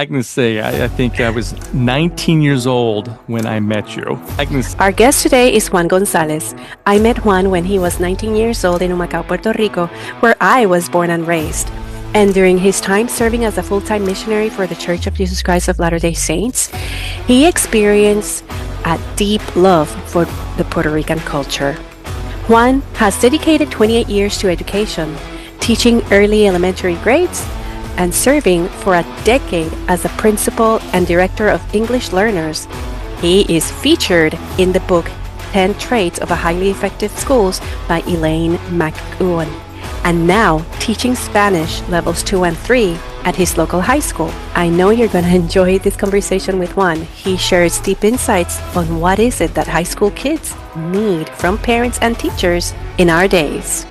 I can say I think I was 19 years old when I met you. Our guest today is Juan Gonzalez. I met Juan when he was 19 years old in Humacao, Puerto Rico, where I was born and raised. And during his time serving as a full-time missionary for the Church of Jesus Christ of Latter-day Saints, he experienced a deep love for the Puerto Rican culture. Juan has dedicated 28 years to education, teaching early elementary grades and serving for a decade as a principal and director of English learners. He is featured in the book 10 Traits of a Highly Effective Schools by Elaine McEwen, and now teaching Spanish levels 2 and 3 at his local high school. I know you're going to enjoy this conversation with Juan. He shares deep insights on what is it that high school kids need from parents and teachers in our days.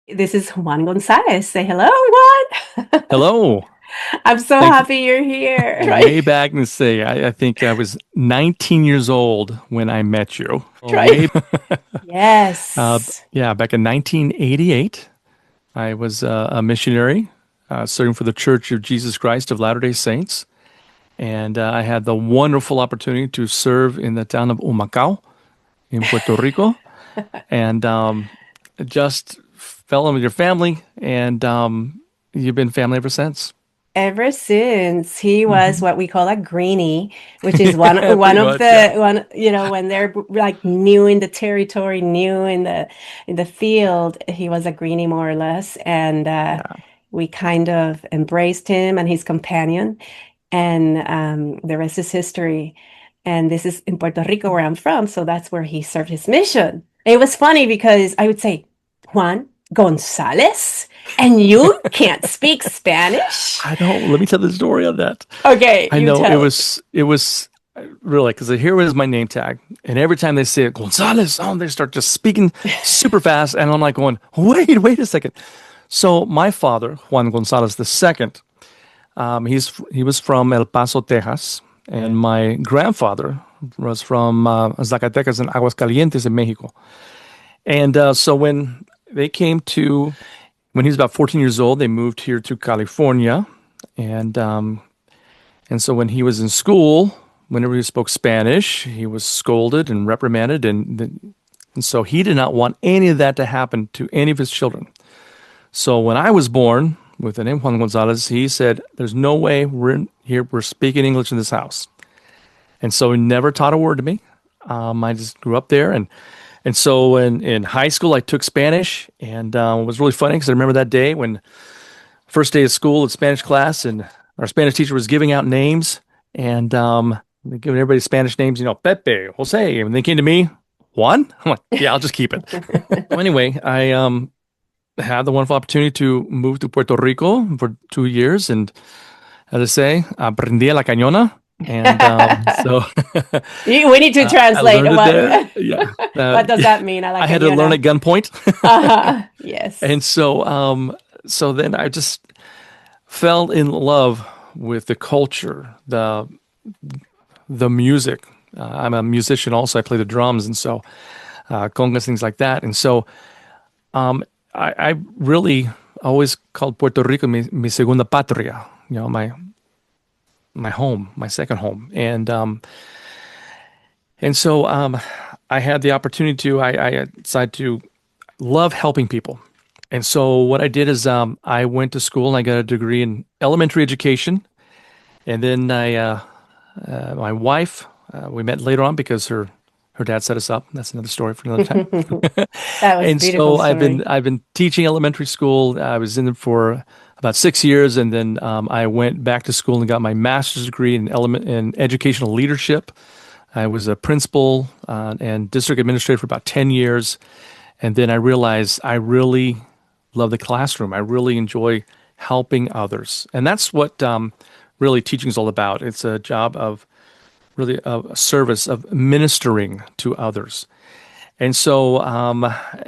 This is Juan Gonzalez. Say hello, Juan. Hello. I'm so happy you're here. Way back and say I think I was 19 years old when I met you. Yes. Back in 1988, I was a missionary serving for the Church of Jesus Christ of Latter-day Saints. And I had the wonderful opportunity to serve in the town of Humacao in Puerto Rico. And just fell in with your family, and you've been family ever since. Ever since. He was what we call a greenie, which is one of when they're like new in the territory, new in the field, he was a greenie more or less. And we kind of embraced him and his companion, and the rest is history. And this is in Puerto Rico where I'm from, so that's where he served his mission. It was funny because I would say, Juan Gonzalez, and you can't speak Spanish? I don't. Let me tell the story on that. Okay. I know it was really, because here was my name tag, and every time they say it, Gonzalez, they start just speaking super fast, and I'm like going, wait a second. So my father, Juan Gonzalez II, he was from El Paso, Texas, and my grandfather was from Zacatecas and Aguascalientes in Mexico. And so when he was about 14 years old, they moved here to California. And so when he was in school, whenever he spoke Spanish, he was scolded and reprimanded. And so he did not want any of that to happen to any of his children. So when I was born with the name Juan Gonzalez, he said, there's no way we're speaking English in this house. And so he never taught a word to me. I just grew up there. And so in high school, I took Spanish, and it was really funny because I remember that day when first day of school at Spanish class, and our Spanish teacher was giving out names, and giving everybody Spanish names, Pepe, Jose. And they came to me, Juan? I'm like, yeah, I'll just keep it. So anyway, I had the wonderful opportunity to move to Puerto Rico for 2 years, and as I say, aprendí a la cañona. And so we need to translate. What does that mean? I had to learn at gunpoint. Yes. And so then I just fell in love with the culture, the music. I'm a musician also. I play the drums, and so congas, things like that. And so I really always called Puerto Rico mi segunda patria. My home, my second home. And so I had the opportunity I decided to love helping people. And so what I did is I went to school and I got a degree in elementary education. And then my wife, we met later on because her dad set us up. That's another story for another time. That was and beautiful so story. I've been teaching elementary school. I was in it for about 6 years, and then I went back to school and got my master's degree in educational leadership. I was a principal and district administrator for about 10 years, and then I realized I really love the classroom. I really enjoy helping others, and that's what really teaching is all about. It's a job of really a service of ministering to others. And so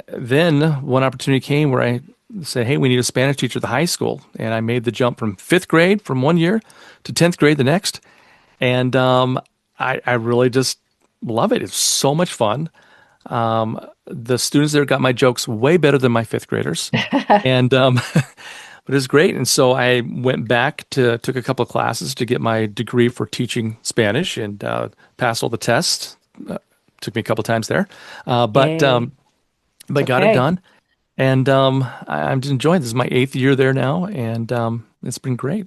then one opportunity came where I said, hey, we need a Spanish teacher at the high school. And I made the jump from 5th grade from one year to 10th grade the next. And I really just love it. It's so much fun. The students there got my jokes way better than my 5th graders. And but it's great. And so I went back to took a couple of classes to get my degree for teaching Spanish and passed all the tests. Took me a couple times there, uh, but Yay. um, but got it Okay. done. And I'm just enjoying this. Is my eighth year there now, and it's been great.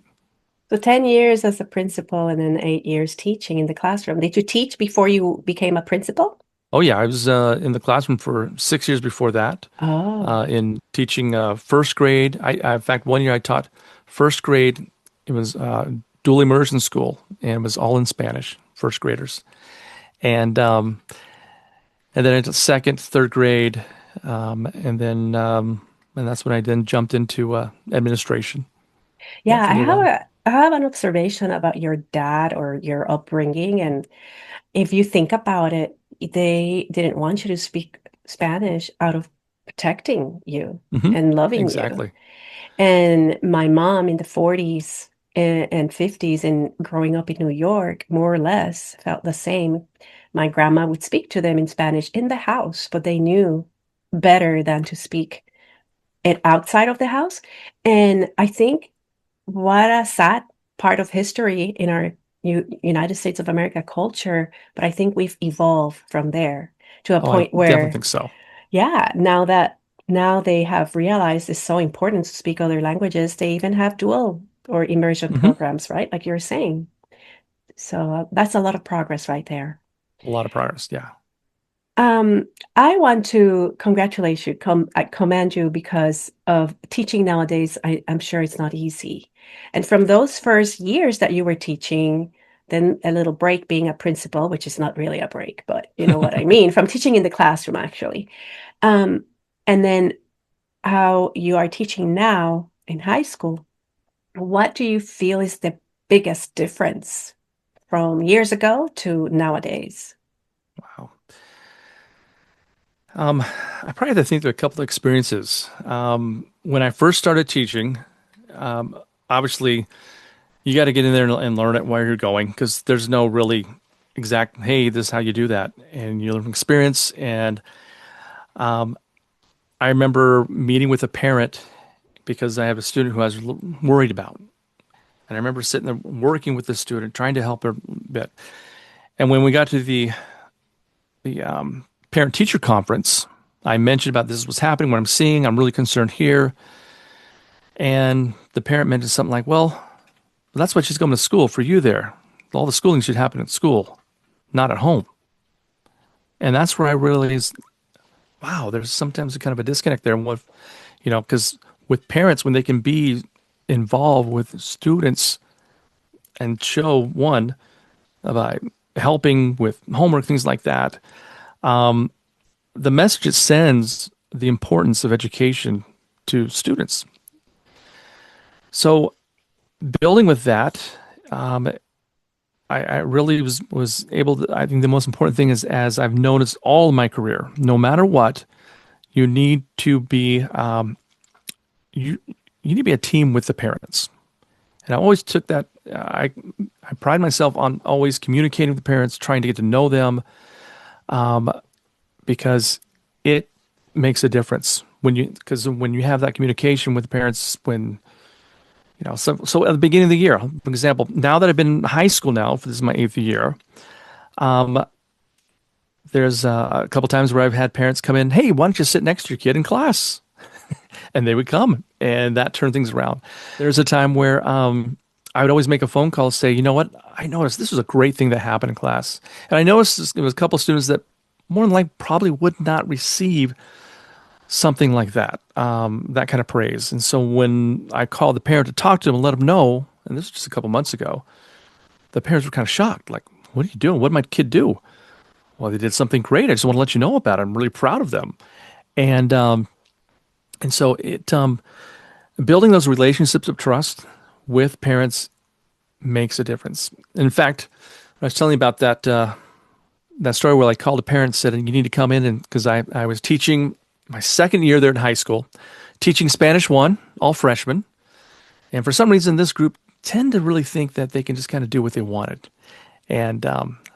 So 10 years as a principal and then 8 years teaching in the classroom. Did you teach before you became a principal? Oh yeah, I was in the classroom for 6 years before that, Oh, in teaching first grade. In fact, one year I taught first grade. It was dual immersion school, and it was all in Spanish, first graders. And and then into second, third grade, and that's when I then jumped into administration. Yeah, yeah. for a little while. I have an observation about your dad or your upbringing. And if you think about it, they didn't want you to speak Spanish out of protecting you Hmm. and loving you. Exactly. And my mom in the 40s and 50s and growing up in New York, more or less felt the same. My grandma would speak to them in Spanish in the house, but they knew better than to speak it outside of the house. And I think what a sad part of history in our United States of America culture, but I think we've evolved from there to a Oh, I point definitely where think so. yeah, now they have realized it's so important to speak other languages. They even have dual or immersion Hmm. programs, right? Like you're saying. So that's a lot of progress right there. A lot of progress. Yeah. Um, I want to congratulate you, I commend you because of teaching nowadays. I'm sure it's not easy. And from those first years that you were teaching, then a little break being a principal, which is not really a break, but you know what I mean, from teaching in the classroom actually. Um, and then how you are teaching now in high school, what do you feel is the biggest difference from years ago to nowadays? Wow. I probably have to think through a couple of experiences. When I first started teaching, obviously you got to get in there and learn it while you're going because there's no really exact, hey, this is how you do that. And you learn from experience. And I remember meeting with a parent because I have a student who I was worried about. And I remember sitting there working with the student, trying to help her a bit. And when we got to the parent teacher conference, I mentioned about this was happening, what I'm seeing. I'm really concerned here. And the parent mentioned something like, well, that's why she's going to school for you there. All the schooling should happen at school, not at home. And that's where I realized, wow, there's sometimes a kind of a disconnect there. And what, because with parents, when they can be involved with students and show one about helping with homework, things like that, the message it sends the importance of education to students. So building with that, um, I really was able to. I think the most important thing is, as I've noticed all of my career, no matter what, you need to be you you need to be a team with the parents. And I always took that. I pride myself on always communicating with the parents, trying to get to know them, because it makes a difference because when you have that communication with the parents when so at the beginning of the year, for example, now that I've been in high school now, for this is my eighth year, there's a couple times where I've had parents come in, hey, why don't you sit next to your kid in class? And they would come, and that turned things around. There's a time where I would always make a phone call, say, you know what, I noticed this was a great thing that happened in class, and I noticed there was a couple of students that more than likely probably would not receive something like that kind of praise. And so when I called the parent to talk to them and let them know, and this was just a couple months ago, the parents were kind of shocked, like, "What are you doing? What did my kid do?" Well, they did something great. I just want to let you know about it. I'm really proud of them. And so it building those relationships of trust with parents makes a difference. In fact, I was telling you about that story where I called a parent and said, "You need to come in," and because I was teaching my second year there in high school, teaching Spanish one, all freshmen, and for some reason this group tend to really think that they can just kind of do what they wanted. And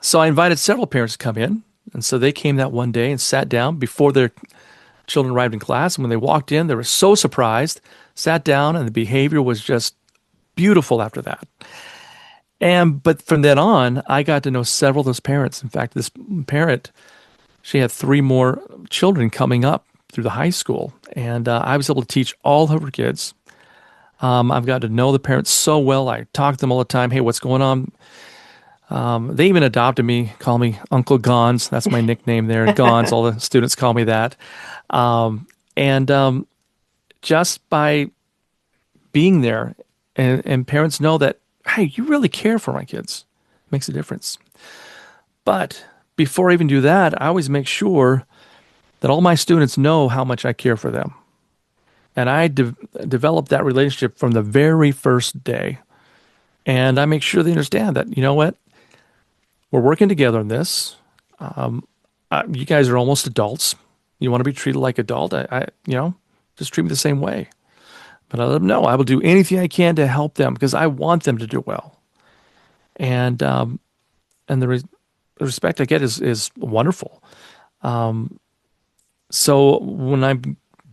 so I invited several parents to come in, and so they came that one day and sat down before their children arrived in class. And when they walked in, they were so surprised. Sat down, and the behavior was just beautiful after that. And but from then on, I got to know several of those parents. In fact, this parent, she had three more children coming up through the high school, and I was able to teach all of her kids. I've got to know the parents so well. I talk to them all the time. Hey, what's going on? They even adopted me, call me Uncle Gons. That's my nickname there, Gons. All the students call me that. And just by being there, and parents know that, hey, you really care for my kids. Makes a difference. But before I even do that, I always make sure that all my students know how much I care for them. And I develop that relationship from the very first day. And I make sure they understand that, you know what, we're working together on this. You guys are almost adults. You want to be treated like adult. Just treat me the same way. But I let them know I will do anything I can to help them because I want them to do well. And the respect I get is wonderful. So when I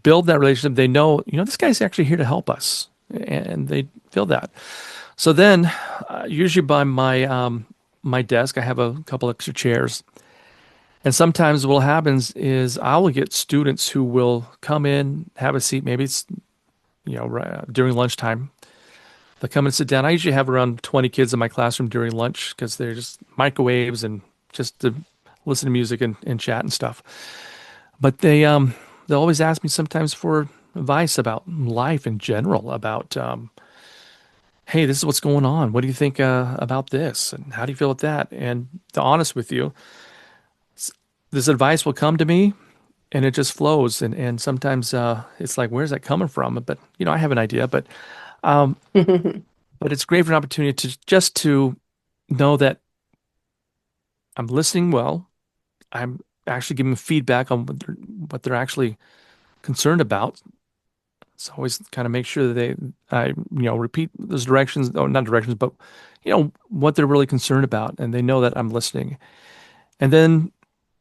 build that relationship, they know, this guy's actually here to help us, and they feel that. So then, usually by my desk, I have a couple extra chairs, and sometimes what happens is I will get students who will come in, have a seat. Maybe it's right, during lunchtime. They'll come and sit down. I usually have around 20 kids in my classroom during lunch because they're just microwaves and just to listen to music and chat and stuff. But they'll always ask me sometimes for advice about life in general, about hey, this is what's going on. What do you think about this? And how do you feel with that? And to be honest with you, this advice will come to me and it just flows. And sometimes it's like, where's that coming from? But, I have an idea. Um, but it's great for an opportunity to know that I'm listening well. I'm actually giving feedback on what they're actually concerned about. So always kind of make sure that I repeat those directions, or not directions, but what they're really concerned about, and they know that I'm listening. And then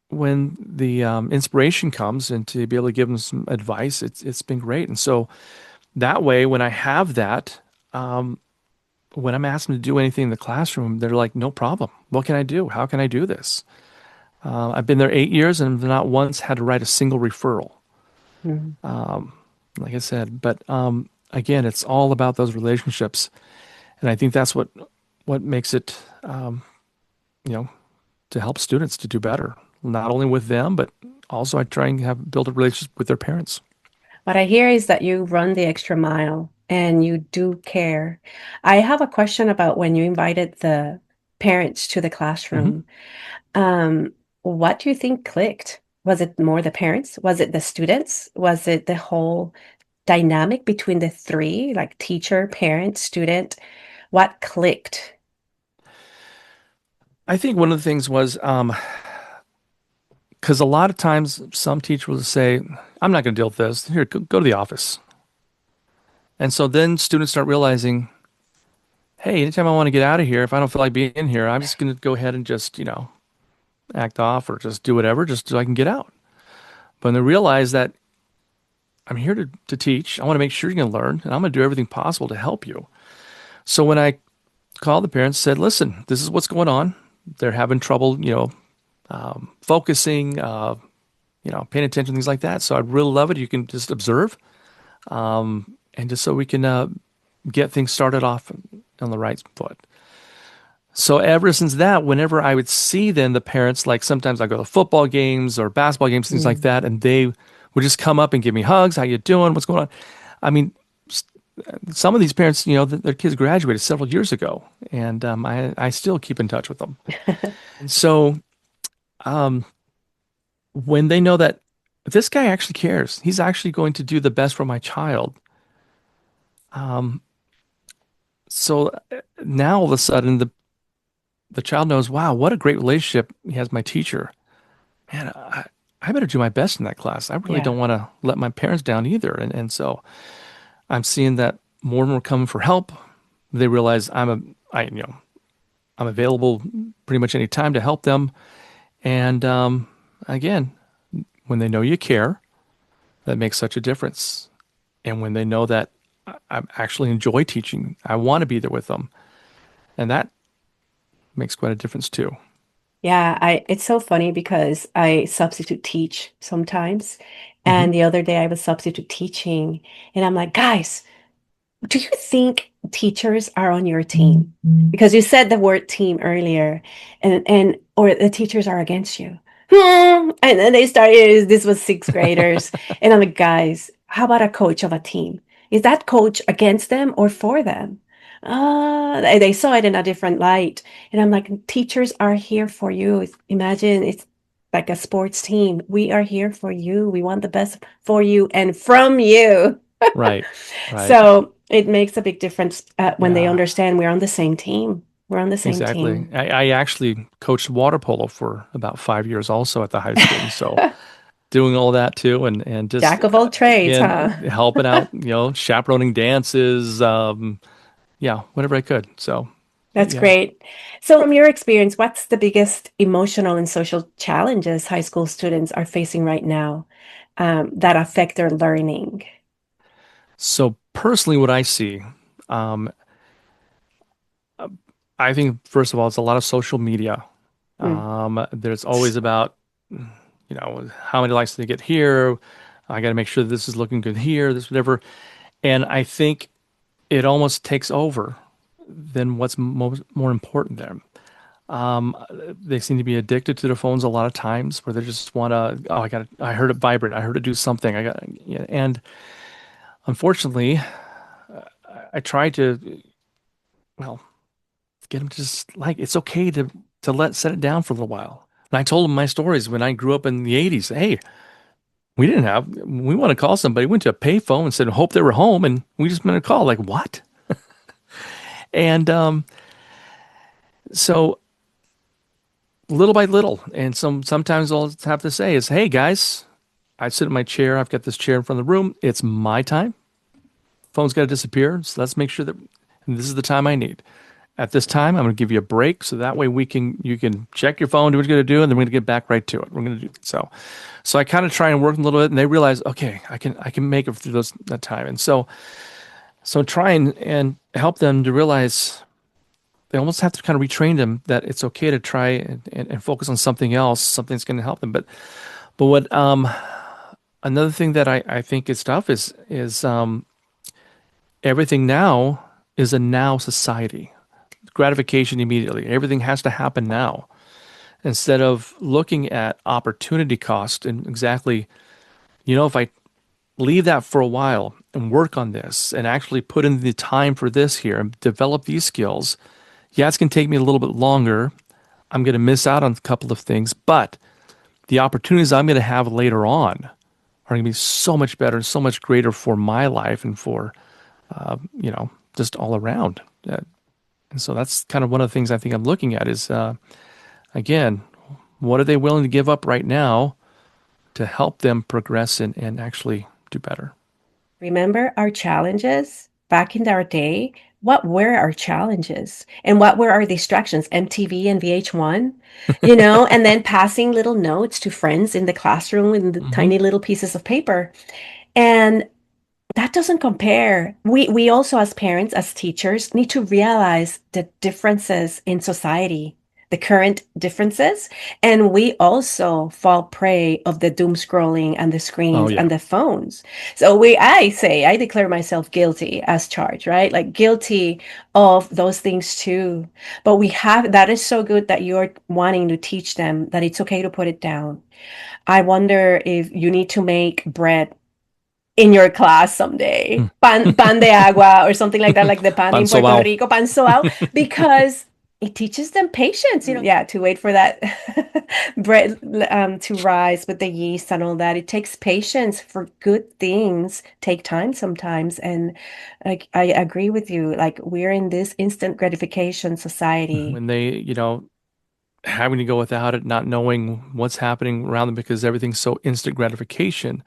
when the inspiration comes, and to be able to give them some advice, it's been great. And so that way, when I have that, when I'm asking them to do anything in the classroom, they're like, "No problem. What can I do? How can I do this?" I've been there 8 years, and not once had to write a single referral. Mhm. Like I said, but again, it's all about those relationships, and I think that's what makes it, you know, to help students to do better, not only with them, but also I try and build a relationship with their parents. What I hear is that you run the extra mile and you do care. I have a question about when you invited the parents to the Hmm. classroom. Um, what do you think clicked? Was it more the parents? Was it the students? Was it the whole dynamic between the three, like teacher, parent, student? What clicked? I think one of the things was because a lot of times some teachers will say, "I'm not going to deal with this. Here, go to the office," and so then students start realizing, "Hey, anytime I want to get out of here, if I don't feel like being in here, I'm just going to go ahead and just act off or just do whatever, just so I can get out." But when they realize that I'm here to teach, I want to make sure you can learn, and I'm going to do everything possible to help you. So when I called the parents, said, "Listen, this is what's going on. They're having trouble, focusing, paying attention, things like that. So I'd really love it. You can just observe, and just so we can get things started off on the right foot." So ever since that, whenever I would see then the parents, like sometimes I go to football games or basketball games, things like Mm. that, and they would just come up and give me hugs. How you doing? What's going on? I mean, some of these parents, their kids graduated several years ago, and I still keep in touch with them. And so um, when they know that this guy actually cares, he's actually going to do the best for my child. Um, so now all of a sudden the child knows, wow, what a great relationship he has with my teacher. Man, I better do my best in that class. I really Yeah. don't want to let my parents down either. And so I'm seeing that more and more coming for help. They realize I'm available pretty much any time to help them. And again, when they know you care, that makes such a difference. And when they know that I actually enjoy teaching. I want to be there with them, and that makes quite a difference too. Yeah, I it's so funny because I substitute teach sometimes. Hmm. And the other day I was substitute teaching and I'm like, guys, do you think teachers are on your team? Because you said the word team earlier, and or the teachers are against you. And then they started, this was sixth graders, and I'm like, guys, how about a coach of a team? Is that coach against them or for them? They saw it in a different light. And I'm like, teachers are here for you. Imagine it's like a sports team. We are here for you. We want the best for you and from you. Right, right. So it makes a big difference when they Yeah, understand we're on the same team. We're on the same exactly. team. I actually coached water polo for about 5 years also at the high school. And so doing all that too, and just Jack of all trades, huh? again, helping out, chaperoning dances, yeah, whatever I could. So, That's yeah. great. So, from your experience, what's the biggest emotional and social challenges high school students are facing right now that affect their learning? So personally, what I see, um, I think first of all, it's a lot of social media. Mm. There's always about, how many likes did they get here? I got to make sure this is looking good here, this whatever. And I think it almost takes over than what's more important there. They seem to be addicted to their phones a lot of times, where they just want to. Oh, I heard it vibrate. I heard it do something. Yeah. And unfortunately, I tried to, well, get them to just like it's okay to set it down for a little while. And I told them my stories when I grew up in the '80s. Hey, we want to call somebody. We went to a payphone and said hope they were home, and we just made a call. Like what? And so little by little, and sometimes all I have to say is, hey guys, I sit in my chair. I've got this chair in front of the room. It's my time. Phone's got to disappear. So let's make sure that this is the time I need. At this time, I'm going to give you a break so that way you can check your phone, do what you're going to do, and then we're going to get back right to it. We're going to do so. So I kind of try and work a little bit, and they realize, okay, I can make it through that time. And so try and help them to realize they almost have to kind of retrain them that it's okay to try and focus on something else, something that's going to help them. But what another thing that I think is tough is everything now is a now society. Gratification immediately. Everything has to happen now. Instead of looking at opportunity cost and exactly, if I leave that for a while and work on this and actually put in the time for this here and develop these skills, yeah, it's going to take me a little bit longer. I'm going to miss out on a couple of things, but the opportunities I'm going to have later on are going to be so much better and so much greater for my life and for, just all around. And so that's kind of one of the things I think I'm looking at is, again, what are they willing to give up right now to help them progress and actually do better? Remember our challenges back in our day? What were our challenges? And what were our distractions? MTV and VH1, and then passing little notes to friends in the classroom with the Hmm. tiny little pieces of paper. And that doesn't compare. We also, as parents, as teachers, need to realize the differences in society, the current differences, and we also fall prey of the doom scrolling and the Oh screens yeah. and the phones. So I declare myself guilty as charged, right? Like guilty of those things too. But that is so good that you're wanting to teach them that it's okay to put it down. I wonder if you need to make bread in your class someday. Pan de agua or something like that, like the pan Pan in Puerto sobao. Rico, pan soao, because it teaches them patience, yeah, to wait for that bread to rise with the yeast and all that. It takes patience for good things, take time sometimes. And like I agree with you, like we're in this instant gratification society. When they, having to go without it, not knowing what's happening around them because everything's so instant gratification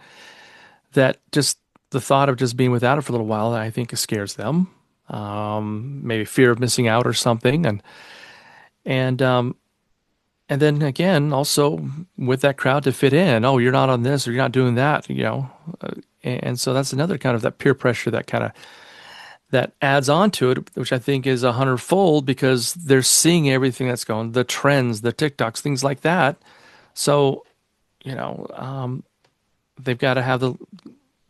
that just the thought of just being without it for a little while, I think scares them. Maybe fear of missing out or something, and um, and then again, also with that crowd to fit in. Oh, you're not on this or you're not doing that, and so that's another kind of that peer pressure that kind of that adds on to it, which I think is 100-fold because they're seeing everything that's going, the trends, the TikToks, things like that. So, you know, they've got to have the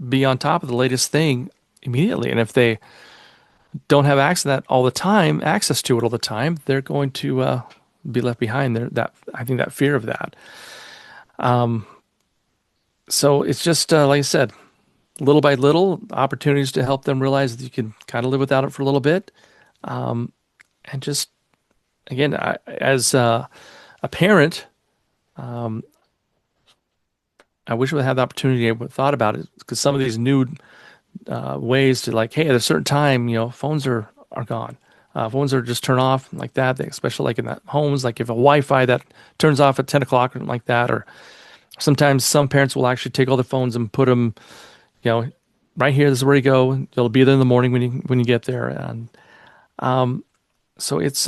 be on top of the latest thing immediately. And if they don't have access to it all the time, they're going to be left behind. There, that I think that fear of that. So it's just like I said, little by little, opportunities to help them realize that you can kind of live without it for a little bit, and just again, as a parent, I wish we had the opportunity to thought about it because some of these new ways to like, hey, at a certain time, phones are gone. Phones are just turn off like that. Especially like in the homes, like if a Wi-Fi that turns off at 10 o'clock or something like that, or sometimes some parents will actually take all the phones and put them, you know, right here. This is where you go. It'll be there in the morning when you get there, and so it's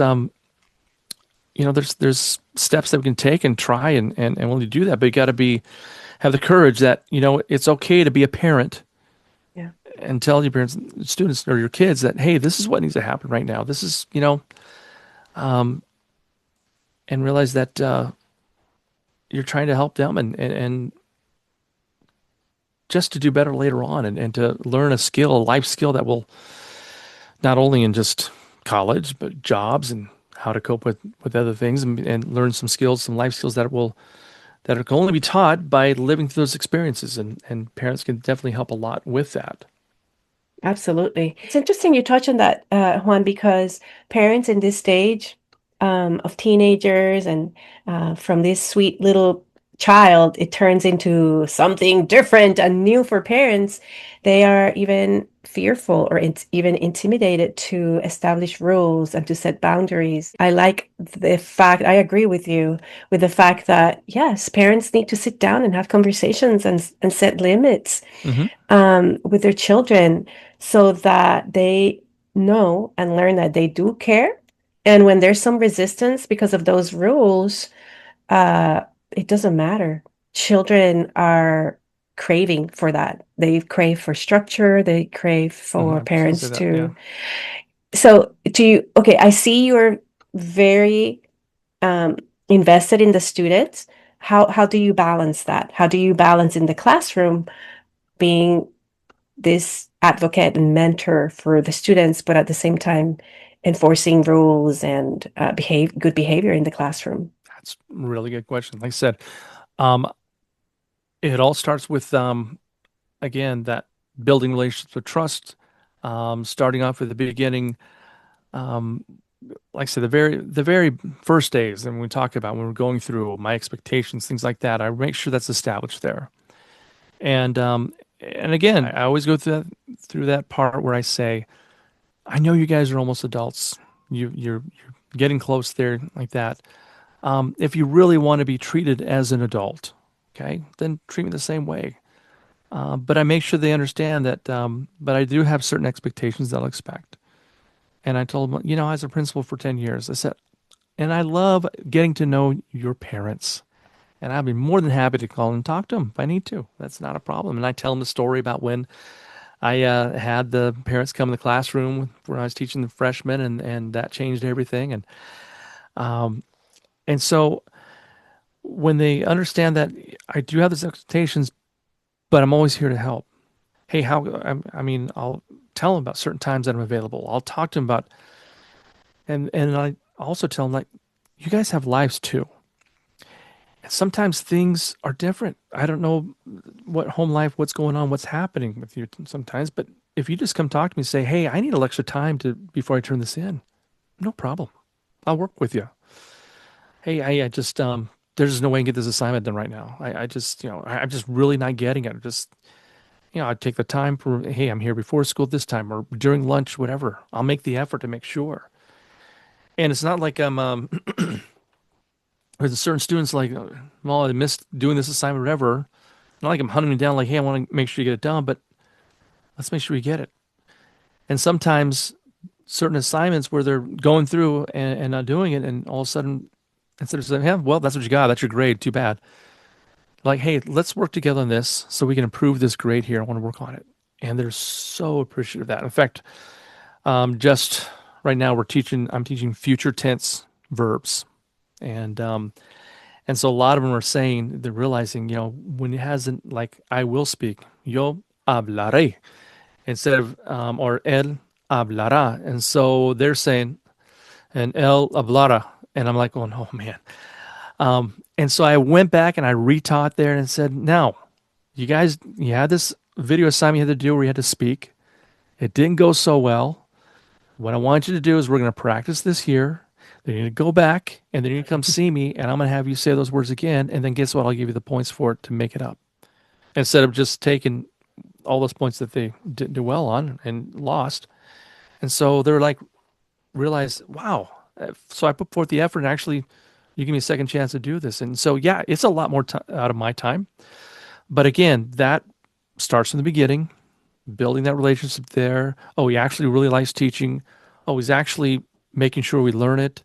there's steps that we can take and try and when you do that, but you got to be have the courage that it's okay to be a parent Yeah, and tell your parents, students, or your kids that, hey, this is what needs to happen right now. This is, and realize that you're trying to help them and just to do better later on and to learn a skill, a life skill that will not only in just college, but jobs and how to cope with other things and learn some skills, some life skills that can only be taught by living through those experiences. And parents can definitely help a lot with that. absolutely. It's interesting you touch on that, Juan, because parents in this stage of teenagers and from this sweet little child, it turns into something different and new for parents. They are even fearful or even intimidated to establish rules and to set boundaries. I like the fact, I agree with you with the fact that, yes, parents need to sit down and have conversations and set limits Hmm. with their children so that they know and learn that they do care. And when there's some resistance because of those rules, uh, it doesn't matter. Children are craving for that. They crave for structure. They crave Hmm. for I was gonna say parents that. Yeah. to. So, do you, okay, I see you're very um, invested in the students. How do you balance that? How do you balance in the classroom being this advocate and mentor for the students, but at the same time enforcing rules and good behavior in the classroom? That's a really good question. Like I said, um, it all starts with again that building relationships with trust, starting off at the beginning. Um, like I said, the very first days, and we talk about when we're going through my expectations, things like that. I make sure that's established there, and again, I always go through that part where I say, I know you guys are almost adults. You're getting close there, like that. If you really want to be treated as an adult, okay, then treat me the same way. But I make sure they understand that. But I do have certain expectations they'll expect. And I told them, as a principal for 10 years, I said, and I love getting to know your parents. And I'd be more than happy to call and talk to them if I need to. That's not a problem. And I tell them the story about when I had the parents come in the classroom when I was teaching the freshmen, and that changed everything. And so when they understand that I do have those expectations, but I'm always here to help. Hey, I mean, I'll tell them about certain times that I'm available. I'll talk to them about, and I also tell them like, you guys have lives too. And sometimes things are different. I don't know what home life, what's going on, what's happening with you sometimes, but if you just come talk to me and say, hey, I need a little extra time to before I turn this in, no problem. I'll work with you. Hey, I just there's no way I can get this assignment done right now. I just I'm just really not getting it. Just I take the time for, hey, I'm here before school this time or during lunch, whatever. I'll make the effort to make sure. And it's not like I'm with certain students like, well, I missed doing this assignment, or whatever. Not like I'm hunting them down, like, hey, I want to make sure you get it done, but let's make sure you get it. And sometimes certain assignments where they're going through and not doing it, and all of a sudden, instead of saying, yeah, well, that's what you got, that's your grade, too bad. Like, hey, let's work together on this so we can improve this grade here. I want to work on it. And they're so appreciative of that. In fact, Just right now, I'm teaching future tense verbs, and so a lot of them are saying they're realizing, when it hasn't like I will speak, yo hablaré instead of or él hablará, and so they're saying and él hablará, and I'm like going, oh man. And so I went back and I retaught there and said, now, you had this video assignment you had to do where you had to speak. It didn't go so well. What I want you to do is we're going to practice this here. Then you're going to go back and then you're going to come see me and I'm going to have you say those words again. And then guess what? I'll give you the points for it to make it up instead of just taking all those points that they didn't do well on and lost. And so they're like, realize, wow. So I put forth the effort and actually you give me a second chance to do this. And so, yeah, it's a lot more out of my time. But again, that starts in the beginning, building that relationship there. Oh, he actually really likes teaching. Oh, he's actually making sure we learn it.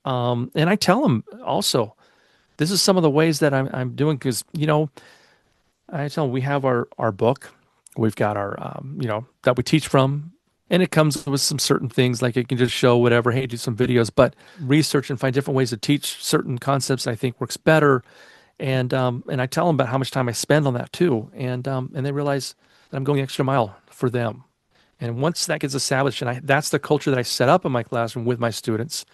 And I tell him also, this is some of the ways that I'm doing because, I tell him we have our book. We've got our, that we teach from. And it comes with some certain things like it can just show whatever, hey, do some videos, but research and find different ways to teach certain concepts I think works better. And I tell them about how much time I spend on that too. And they realize that I'm going the extra mile for them. And once that gets established, and that's the culture that I set up in my classroom with my students.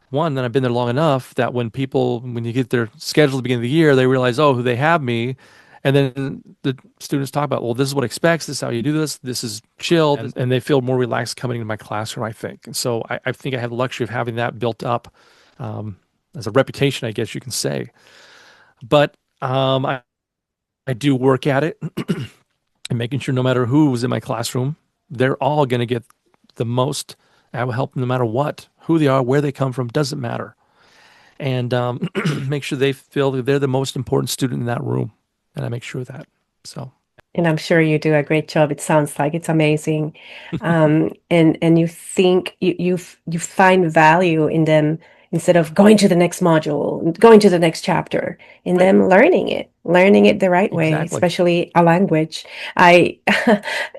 One, then I've been there long enough that when you get their schedule at the beginning of the year, they realize, oh, who they have me. And then the students talk about, well, this is what expects. This is how you do this. This is chilled. And they feel more relaxed coming into my classroom, I think. And so I think I have the luxury of having that built up as a reputation, I guess you can say. But I do work at it and making sure no matter who's in my classroom, they're all going to get the most. I will help them no matter what, who they are, where they come from, doesn't matter. And make sure they feel that they're the most important student in that room. And I make sure of that. So, And I'm sure you do a great job. It sounds like it's amazing. And you think you find value in them instead of going to the next module, going to the next chapter, in right. them learning it the right way, Exactly. especially a language. I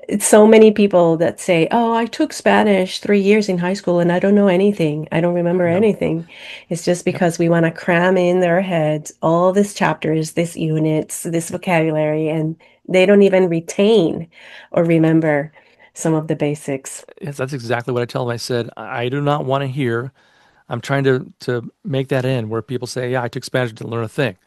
it's so many people that say, "Oh, I took Spanish 3 years in high school and I don't know anything. I don't remember No. anything." It's just Yep. because we want to cram in their heads all these chapters, these units, this vocabulary, and they don't even retain or remember some of the basics. Yes, that's exactly what I tell them. I said, I do not want to hear. I'm trying to make that end where people say, yeah, I took Spanish to learn a thing.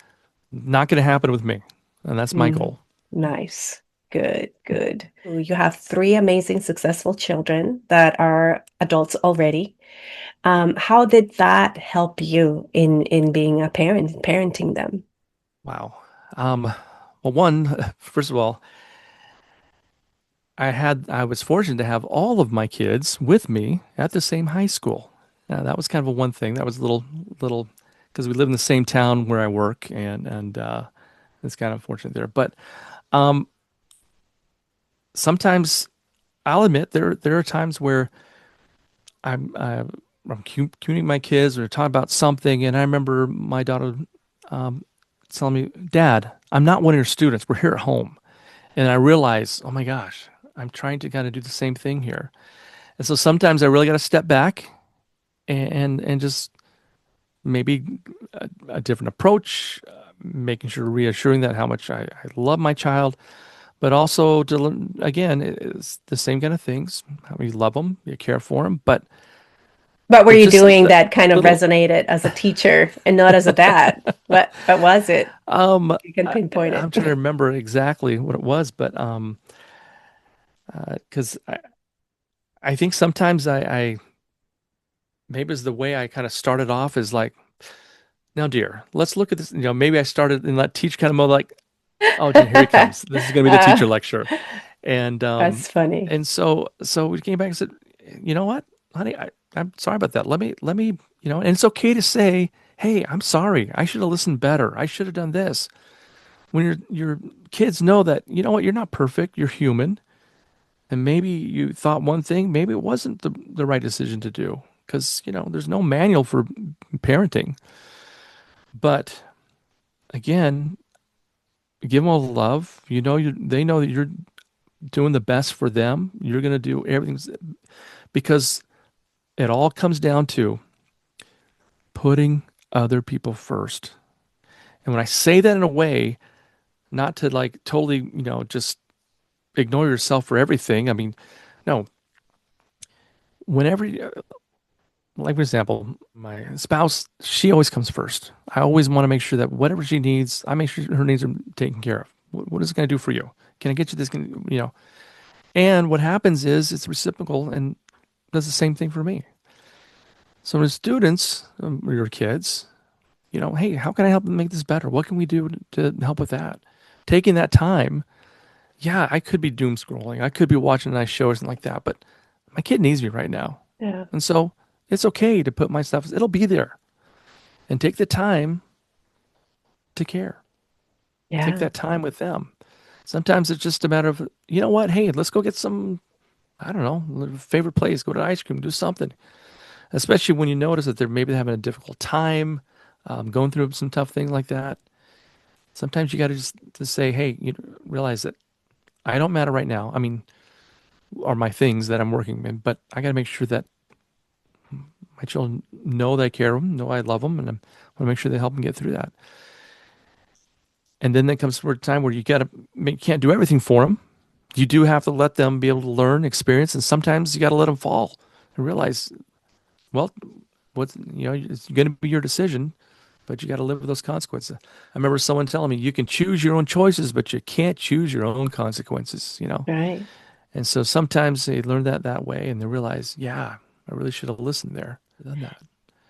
Not going to happen with me. And that's my Mm, goal. nice. Good, good. You have three amazing, successful children that are adults already. How did that help you in being a parent, parenting them? Wow. Um, well, one, first of all, I was fortunate to have all of my kids with me at the same high school. That was kind of a one thing. That was little, because we live in the same town where I work, and it's kind of fortunate there. But um, sometimes I'll admit there are times where I'm communing my kids or talking about something, and I remember my daughter um, telling me, "Dad, I'm not one of your students. We're here at home." And I realize, oh my gosh, I'm trying to kind of do the same thing here. And so sometimes I really got to step back and just maybe a different approach, making sure reassuring that how much I love my child, but also again, it's the same kind of things. How you love them, you care for them, but What were there's you just some doing that kind of little. resonated as a teacher and not as a dad? What was it? Um, You can pinpoint I'm trying to it. remember exactly what it was, but because I think sometimes I maybe it's the way I kind of started off is like, now, dear, let's look at this. Maybe I started in that teach kind of mode, like, oh, dear, here he comes. This is going to be the Uh, teacher lecture, and that's funny. so we came back and said, you know what, honey, I'm sorry about that. Let me, and it's okay to say, hey, I'm sorry. I should have listened better. I should have done this. When your kids know that, you know what, you're not perfect. You're human. And maybe you thought one thing, maybe it wasn't the right decision to do because, there's no manual for parenting. But again, give them all the love. They know that you're doing the best for them. You're going to do everything. because it all comes down to putting other people first. And when I say that in a way, not to like totally, just ignore yourself for everything. I mean, no, whenever, like for example, my spouse, she always comes first. I always want to make sure that whatever she needs, I make sure her needs are taken care of. What is it going to do for you? Can I get you this? And what happens is it's reciprocal and does the same thing for me. So as students, or your kids, hey, how can I help them make this better? What can we do to help with that? Taking that time, yeah, I could be doom scrolling. I could be watching a nice show or something like that, but my kid needs me right now. Yeah. And so it's okay to put my stuff, it'll be there and take the time to care. Take Yeah. that time with them. Sometimes it's just a matter of, you know what? Hey, let's go get some, I don't know, favorite place, go to ice cream, do something. Especially when you notice that they're maybe having a difficult time, going through some tough things like that. Sometimes you got to just to say, hey, realize that I don't matter right now. I mean, are my things that I'm working in, but I got to make sure that my children know that I care of them, know I love them, and I want to make sure they help them get through that. And then there comes a time where you can't do everything for them. You do have to let them be able to learn, experience, and sometimes you got to let them fall and realize, well, it's going to be your decision, but you got to live with those consequences. I remember someone telling me you can choose your own choices, but you can't choose your own consequences. Right. And so sometimes they learn that way and they realize, yeah, I really should have listened there, done that.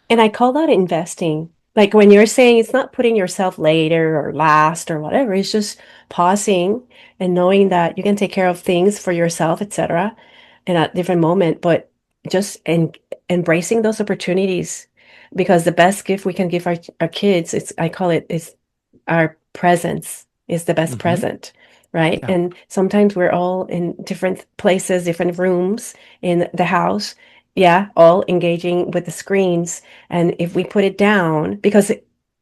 And I call that investing. Like when you're saying it's not putting yourself later or last or whatever, it's just pausing and knowing that you can take care of things for yourself, etc., in a different moment, but just embracing those opportunities because the best gift we can give our kids, I call it, is our presence is the best Hmm. present, right? Yeah, And sometimes we're all in different places, different rooms in the house. Yeah, all engaging with the screens. And if we put it down, because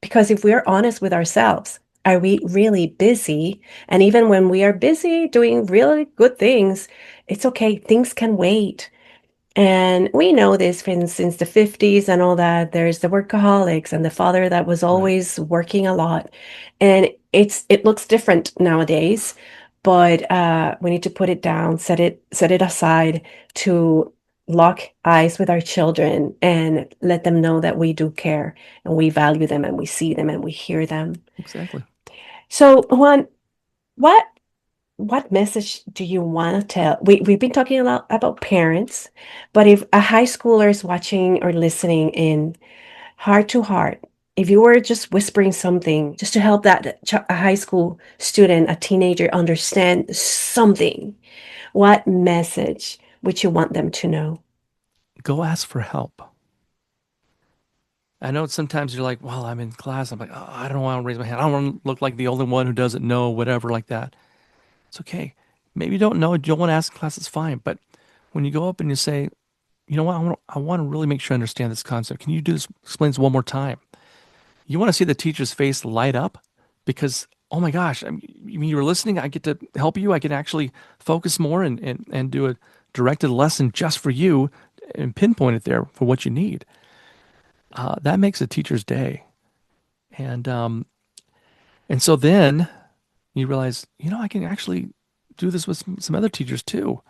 if we're honest with ourselves, are we really busy? And even when we are busy doing really good things, it's okay. Things can wait. And we know this from since the 50s and all that. There's the workaholics and the father that was right. always working a lot. And it looks different nowadays, but we need to put it down, set it aside to lock eyes with our children and let them know that we do care and we value them and we see them and we hear them. Exactly. So Juan, what what message do you want to tell? We've been talking a lot about parents, but if a high schooler is watching or listening in heart to heart, if you were just whispering something just to help a high school student, a teenager understand something, what message would you want them to know? Go ask for help. I know sometimes you're like, well, I'm in class. I'm like, oh, I don't want to raise my hand. I don't want to look like the only one who doesn't know, whatever, like that. It's okay. Maybe you don't know. You don't want to ask in class. It's fine. But when you go up and you say, you know what, I want to really make sure I understand this concept. Can you do this? Explain this one more time. You want to see the teacher's face light up because, oh my gosh, you mean you were listening? I get to help you. I can actually focus more and do a directed lesson just for you and pinpoint it there for what you need. That makes a teacher's day. And and so then you realize, I can actually do this with some other teachers too.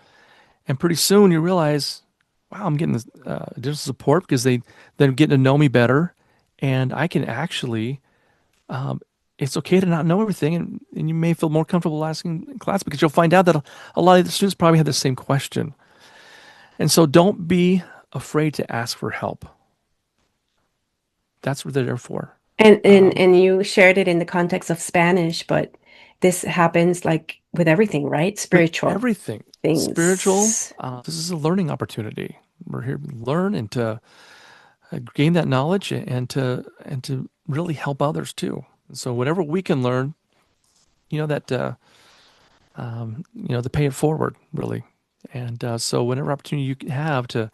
And pretty soon you realize, wow, I'm getting this additional support because they're getting to know me better, and I can actually. It's okay to not know everything, and you may feel more comfortable asking in class because you'll find out that a lot of the students probably have the same question. And so don't be afraid to ask for help. That's what they're there for. And you shared it in the context of Spanish, but this happens like with everything, right? With Spiritual everything spiritual, things. this is a learning opportunity. We're here to learn and to gain that knowledge and to really help others too. So whatever we can learn, that to pay it forward really. And so whatever opportunity you can have to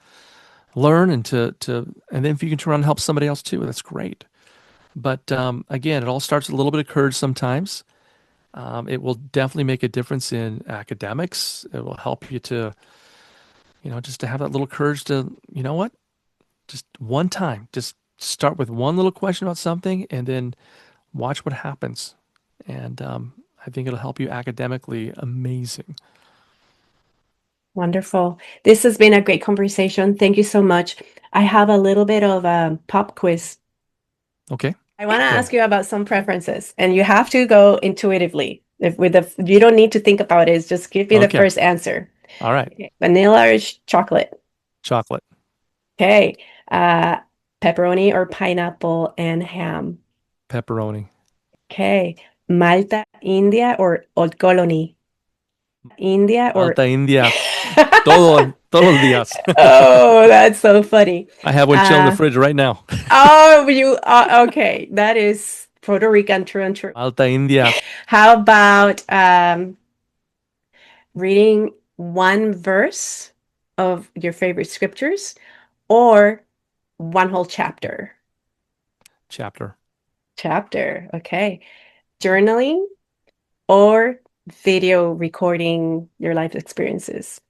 learn and then if you can turn around and help somebody else too, that's great. But again, it all starts with a little bit of courage sometimes. It will definitely make a difference in academics. It will help you to just to have that little courage to, you know what, just one time, just start with one little question about something and then watch what happens. And I think it'll help you academically amazing. Wonderful. This has been a great conversation. Thank you so much. I have a little bit of a pop quiz. Okay, I want to go ahead. ask you about some preferences, and you have to go intuitively. If with the you don't need to think about it. Just give me the Okay, first answer. all right. Okay. Vanilla or chocolate? Chocolate, Okay. Uh, Pepperoni or pineapple and ham? pepperoni, Okay. Malta, India or Old Colony? India or Alta India, todos los días. Oh, that's so funny. I have one chilling in the Uh, fridge right now. oh, you okay. That is Puerto Rican true and true. Alta India, How about reading one verse of your favorite scriptures or one whole chapter? chapter, Chapter, okay. Journaling or video recording your life experiences?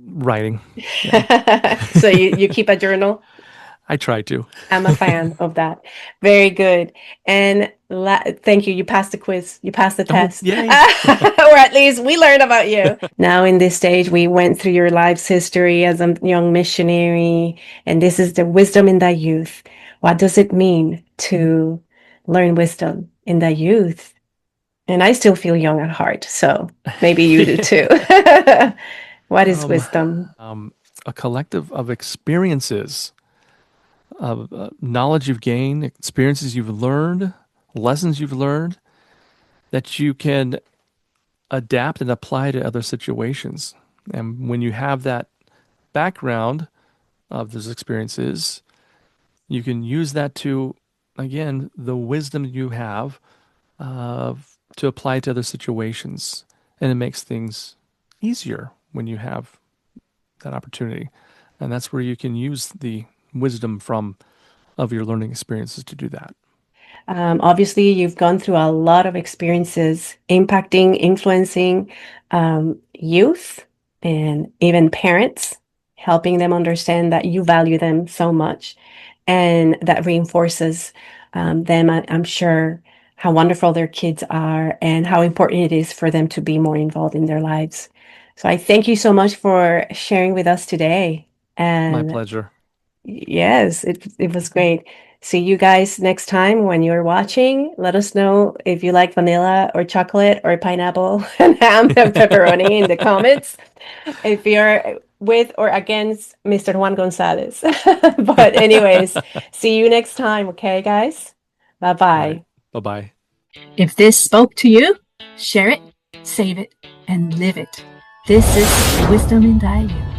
writing. Yeah, So you keep a journal? I try to. I'm a fan of that. Very good. And thank you. You passed the quiz. You passed the Oh, test. yay. Or at least we learned about you. Now, in this stage, we went through your life's history as a young missionary, and this is the wisdom in the youth. What does it mean to learn wisdom in the youth? And I still feel young at heart, so maybe you do too. What is um, wisdom? a collective of experiences, of knowledge you've gained, experiences you've learned, lessons you've learned that you can adapt and apply to other situations. And when you have that background of those experiences, you can use that to, again, the wisdom you have to apply to other situations. And it makes things easier when you have that opportunity. And that's where you can use the wisdom from of your learning experiences to do that. Obviously, you've gone through a lot of experiences impacting, influencing youth and even parents, helping them understand that you value them so much. And that reinforces them, I'm sure, how wonderful their kids are and how important it is for them to be more involved in their lives. So I thank you so much for sharing with us today. My And pleasure. yes, it was great. See you guys next time when you're watching. Let us know if you like vanilla or chocolate or pineapple and ham and pepperoni in the comments. If you're with or against Mr. Juan Gonzalez. But anyways, see you next time, okay, guys? All right. Bye-bye. Bye bye. If this spoke to you, share it, save it, and live it. This is Wisdom in Thy Youth.